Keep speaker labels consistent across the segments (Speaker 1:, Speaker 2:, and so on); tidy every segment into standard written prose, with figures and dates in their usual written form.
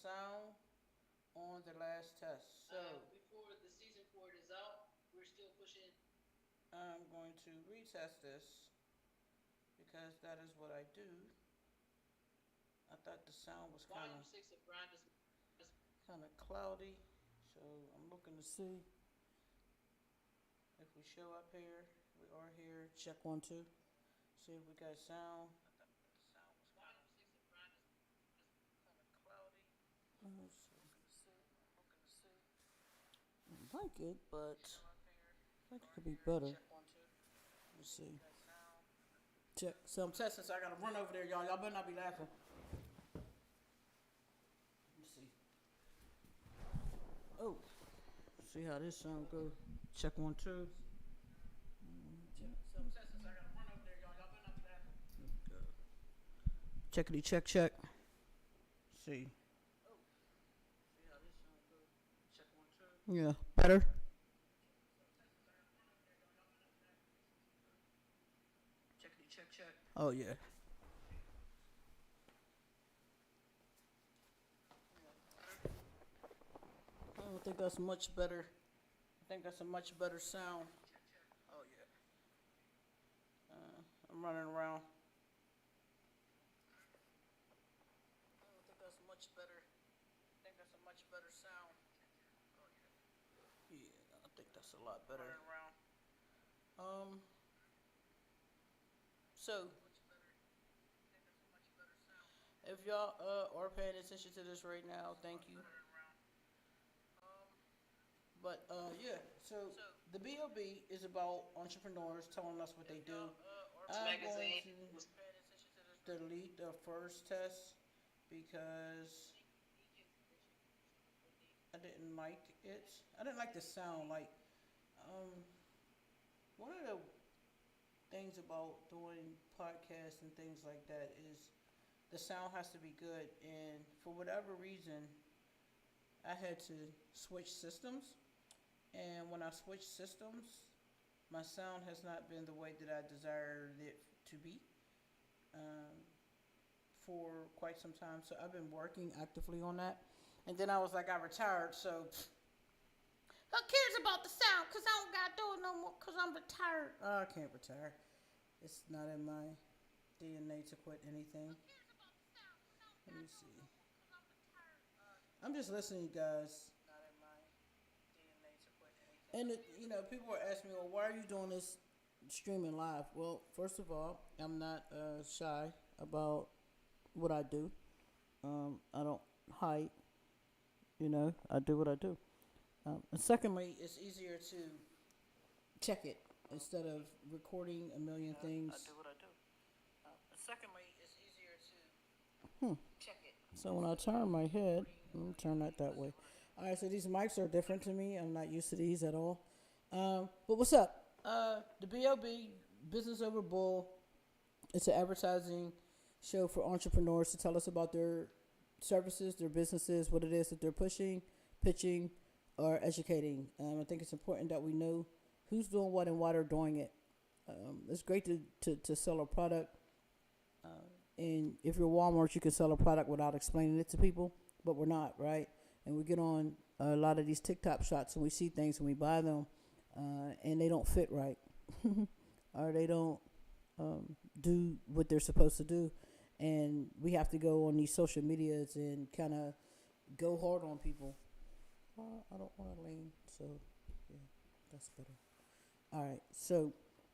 Speaker 1: sound on the last test. So before the season for it is out, we're still pushing. I'm going to retest this because that is what I do. I thought the sound was kind of cloudy, so I'm looking to see if we show up here. We are here. Check 1 2. See if we got sound. I thought the sound was kind of cloudy. So I like it, but I think it could be better. Let's see. Check. So I'm testing, so I gotta run over there, y'all. Y'all better not be laughing. Let me see. Oh, see how this sound go. Check 1 2. Check. So I'm testing, so I gotta run over there, y'all. Y'all better not be laughing. Checkity check check. See. Oh, see how this sound go. Check 1 2. Yeah, better. Checkity check check. Oh yeah. I don't think that's much better. I think that's a much better sound. Oh yeah. I'm running around. I don't think that's much better. I think that's a much better sound. Oh yeah. Yeah, I think that's a lot better. Running around. So if y'all are paying attention to this right now, thank you. But yeah, so the BOB is about entrepreneurs telling us what they do. I'm going to delete the first test because I didn't like it. I didn't like the sound. Like, um, one of the things about doing podcasts and things like that is the sound has to be good. And for whatever reason, I had to switch systems. And when I switched systems, my sound has not been the way that I desired it to be um, for quite some time. So I've been working actively on that. And then I was like, I retired, so who cares about the sound? Because I don't got to do it no more because I'm retired. Oh, I can't retire. It's not in my DNA to quit anything. Let me see. I'm just listening, guys. And people are asking me, well, why are you doing this streaming live? Well, first of all, I'm not shy about what I do. I don't hide. I do what I do. And secondly, it's easier to check it instead of recording a million things. I do what I do. Secondly, it's easier to check it. So when I turn my head, I'm turn that way. All right, so these mics are different to me. I'm not used to these at all. But what's up? The BOB, Business Over Bull, it's an advertising show for entrepreneurs to tell us about their services, their businesses, what it is that they're pushing, pitching, or educating. I think it's important that we know who's doing what and why they're doing it. It's great to sell a product. And if you're Walmart, you can sell a product without explaining it to people, but we're not, right? And we get on a lot of these TikTok shots and we see things and we buy them, and they don't fit right, or they don't do what they're supposed to do, and we have to go on these social medias and kind of go hard on people. I don't want to lean, so yeah, that's better. All right, so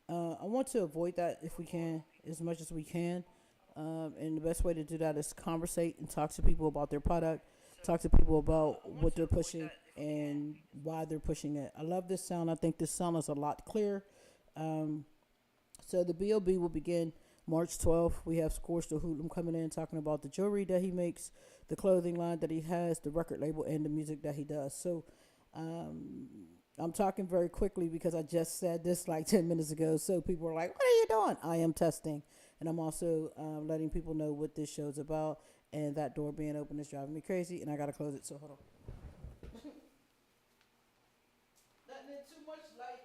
Speaker 1: I want to avoid that if we can, as much as we can. And the best way to do that is conversate and talk to people about their product, talk to people about what they're pushing and why they're pushing it. I love this sound. I think this sound is a lot clearer. So the BOB will begin March 12th. We have Scorch the Hoodlum coming in talking about the jewelry that he makes, the clothing line that he has, the record label, and the music that he does. So I'm talking very quickly because I just said this like 10 minutes ago. So people are like, what are you doing? I am testing. And I'm also letting people know what this show's about. And that door being open is driving me crazy. And I got to close it. So hold on. Letting in too much light.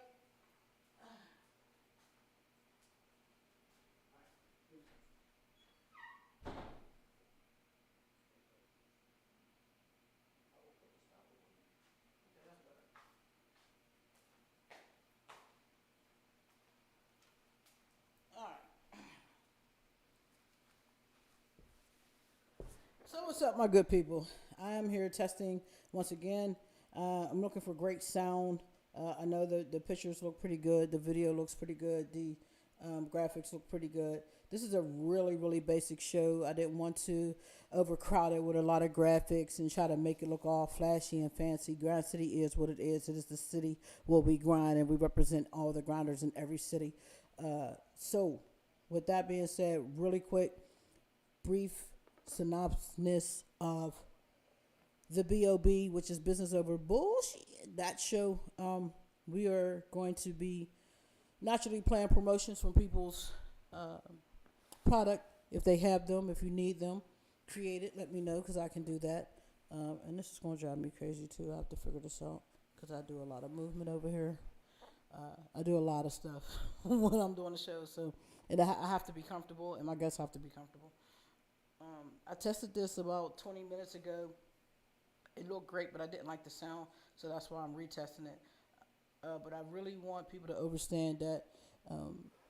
Speaker 1: So what's up, my good people? I am here testing once again. I'm looking for great sound. I know the pictures look pretty good. The video looks pretty good. The graphics look pretty good. This is a really, really basic show. I didn't want to overcrowd it with a lot of graphics and try to make it look all flashy and fancy. Grind City is what it is. It is the city where we grind, and we represent all the grinders in every city. So, with that being said, really quick, brief synopsis of the BOB, which is Business Over Bullshit. That show, we are going to be naturally playing promotions from people's product. If they have them, if you need them, create it. Let me know because I can do that. And this is going to drive me crazy too. I have to figure this out because I do a lot of movement over here. I do a lot of stuff when I'm doing the show, so and I have to be comfortable, and my guests have to be comfortable. I tested this about 20 minutes ago. It looked great, but I didn't like the sound, so that's why I'm retesting it. But I really want people to understand that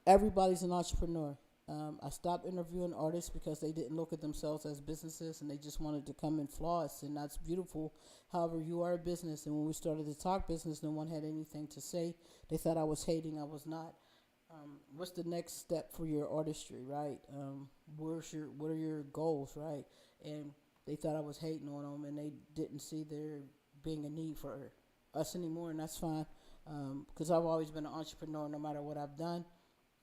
Speaker 1: everybody's an entrepreneur. I stopped interviewing artists because they didn't look at themselves as businesses and they just wanted to come in flawless, and that's beautiful. However, you are a business, and when we started to talk business, no one had anything to say. They thought I was hating. I was not. What's the next step for your artistry, right? What are your goals, right? And they thought I was hating on them, and they didn't see there being a need for us anymore, and that's fine. Because I've always been an entrepreneur, no matter what I've done.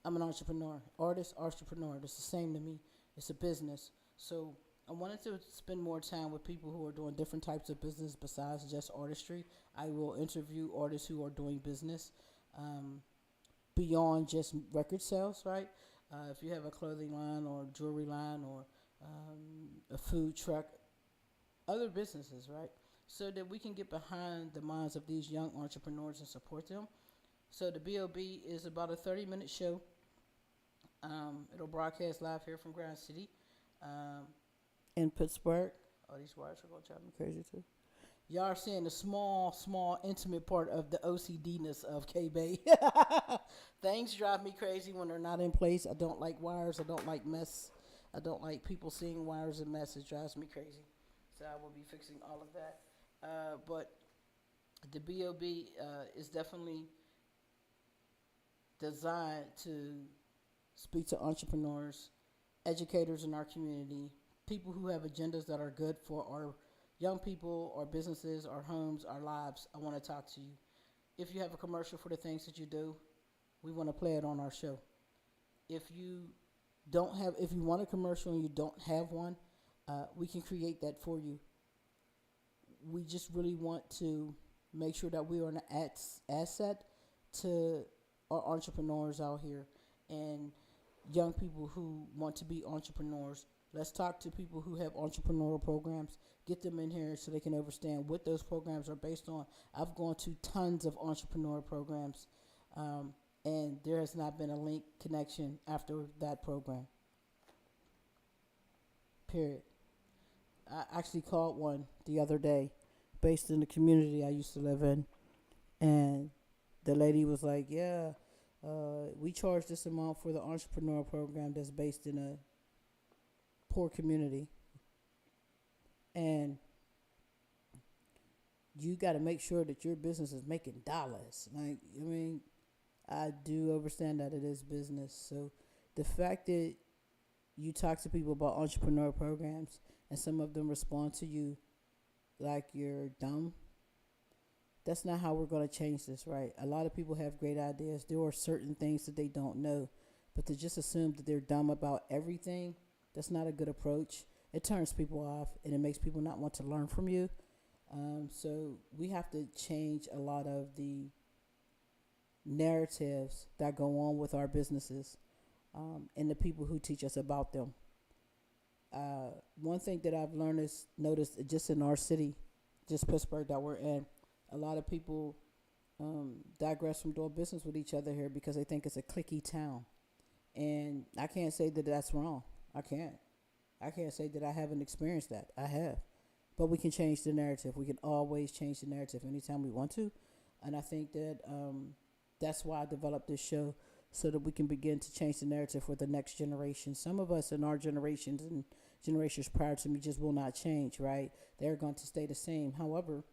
Speaker 1: I'm an entrepreneur, artist, entrepreneur. It's the same to me. It's a business. So I wanted to spend more time with people who are doing different types of business besides just artistry. I will interview artists who are doing business beyond just record sales, right? If you have a clothing line or jewelry line or a food truck, other businesses, right? So that we can get behind the minds of these young entrepreneurs and support them. So the BOB is about a 30-minute show. It'll broadcast live here from Grind City in Pittsburgh. Oh, these wires are going to drive me crazy too. Y'all are seeing the small, intimate part of the OCD-ness of K.Bey. Things drive me crazy when they're not in place. I don't like wires. I don't like mess. I don't like people seeing wires and mess. It drives me crazy. So I will be fixing all of that. But the BOB is definitely designed to speak to entrepreneurs, educators in our community, people who have agendas that are good for our young people, our businesses, our homes, our lives. I want to talk to you. If you have a commercial for the things that you do, we want to play it on our show. If you want a commercial and you don't have one, we can create that for you. We just really want to make sure that we are an asset to our entrepreneurs out here and young people who want to be entrepreneurs. Let's talk to people who have entrepreneurial programs. Get them in here so they can understand what those programs are based on. I've gone to tons of entrepreneur programs, and there has not been a link connection after that program. Period. I actually called one the other day based in the community I used to live in, and the lady was like, yeah, we charge this amount for the entrepreneur program that's based in a poor community. And you got to make sure that your business is making dollars. Like, I mean, I do understand that it is business. So the fact that you talk to people about entrepreneur programs and some of them respond to you like you're dumb, that's not how we're going to change this, right? A lot of people have great ideas. There are certain things that they don't know, but to just assume that they're dumb about everything, that's not a good approach. It turns people off, and it makes people not want to learn from you. So we have to change a lot of the narratives that go on with our businesses and the people who teach us about them. One thing that I've noticed just in our city, just Pittsburgh that we're in, a lot of people digress from doing business with each other here because they think it's a cliquey town. And I can't say that that's wrong. I can't say that I haven't experienced that. I have. But we can change the narrative. We can always change the narrative anytime we want to. And I think that that's why I developed this show, so that we can begin to change the narrative for the next generation. Some of us in our generations and generations prior to me just will not change, right? They're going to stay the same. However,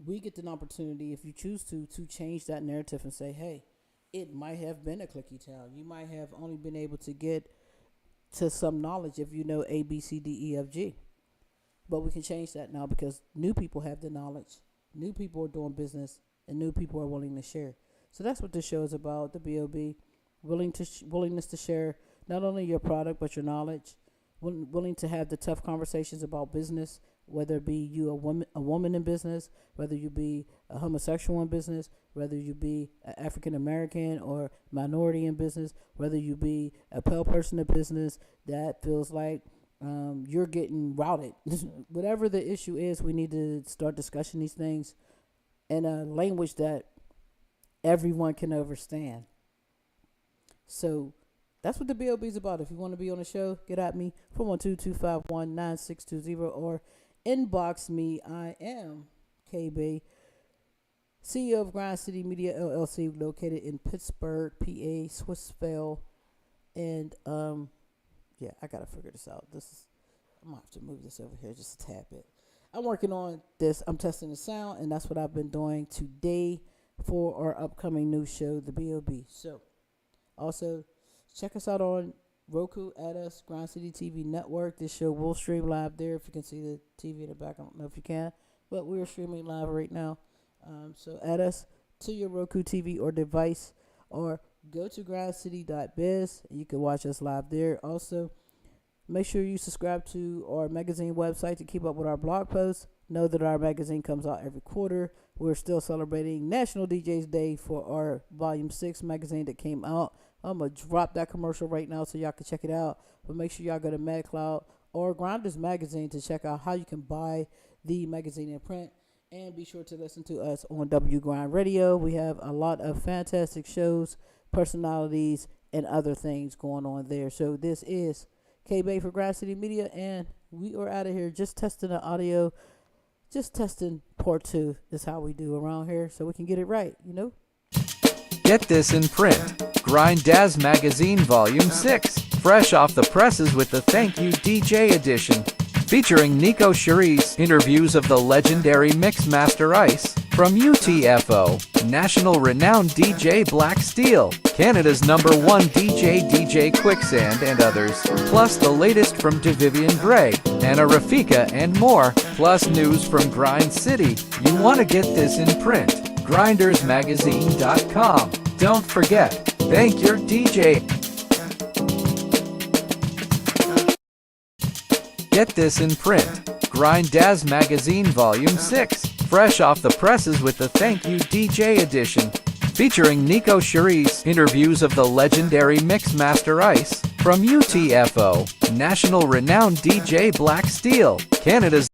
Speaker 1: we get an opportunity, if you choose to change that narrative and say, hey, it might have been a clicky town. You might have only been able to get to some knowledge if you know A, B, C, D, E, F, G. But we can change that now because new people have the knowledge, new people are doing business, and new people are willing to share. So that's what this show is about, the B.O.B. Willingness to share not only your product but your knowledge, willing to have the tough conversations about business, whether it be you a woman in business, whether you be a homosexual in business, whether you be an African American or minority in business, whether you be a pale person in business that feels like you're getting routed. Whatever the issue is, we need to start discussing these things in a language that everyone can understand. So that's what the B.O.B. is about. If you want to be on the show, get at me, 412-251-9620, or inbox me. I am K.Bey, CEO of Grind City Media LLC, located in Pittsburgh, PA, Swissvale. And, yeah, I got to figure this out. I'm going to have to move this over here just a tad bit. I'm working on this. I'm testing the sound, and that's what I've been doing today for our upcoming new show, the B.O.B. So, also, check us out on Roku, at us, Grind City TV Network. This show will stream live there. If you can see the TV in the back, I don't know if you can, but we're streaming live right now. So add us to your Roku TV or device, or go to grindcity.biz and you can watch us live there. Also, make sure you subscribe to our magazine website to keep up with our blog posts. Know that our magazine comes out every quarter. We're still celebrating National DJs Day for our Volume 6 magazine that came out. I'm going to drop that commercial right now so y'all can check it out. But make sure y'all go to MadCloud or Grinders Magazine to check out how you can buy the magazine in print. And be sure to listen to us on W Grind Radio. We have a lot of fantastic shows, personalities, and other things going on there. So this is K.Bey for Grind City Media, and we are out of here just testing the audio. Just testing part 2 is how we do around here so we can get it right, you know?
Speaker 2: Get this in print. Grind Daz Magazine Volume 6. Fresh off the presses with the Thank You DJ edition. Featuring Nico Cherise. Interviews of the legendary Mixmaster Ice. From UTFO. National renowned DJ Black Steel. Canada's #1 DJ Quicksand, and others. Plus the latest from DeVivian Gray, Anna Rafika, and more. Plus news from Grind City. You want to get this in print. GrindersMagazine.com. Don't forget, thank your DJ. Get this in print. Grind Daz Magazine Volume 6. Fresh off the presses with the Thank You DJ edition. Featuring Nico Cherise. Interviews of the legendary Mixmaster Ice. From UTFO. National renowned DJ Black Steel. Canada's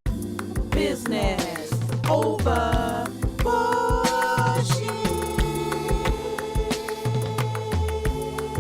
Speaker 1: business over.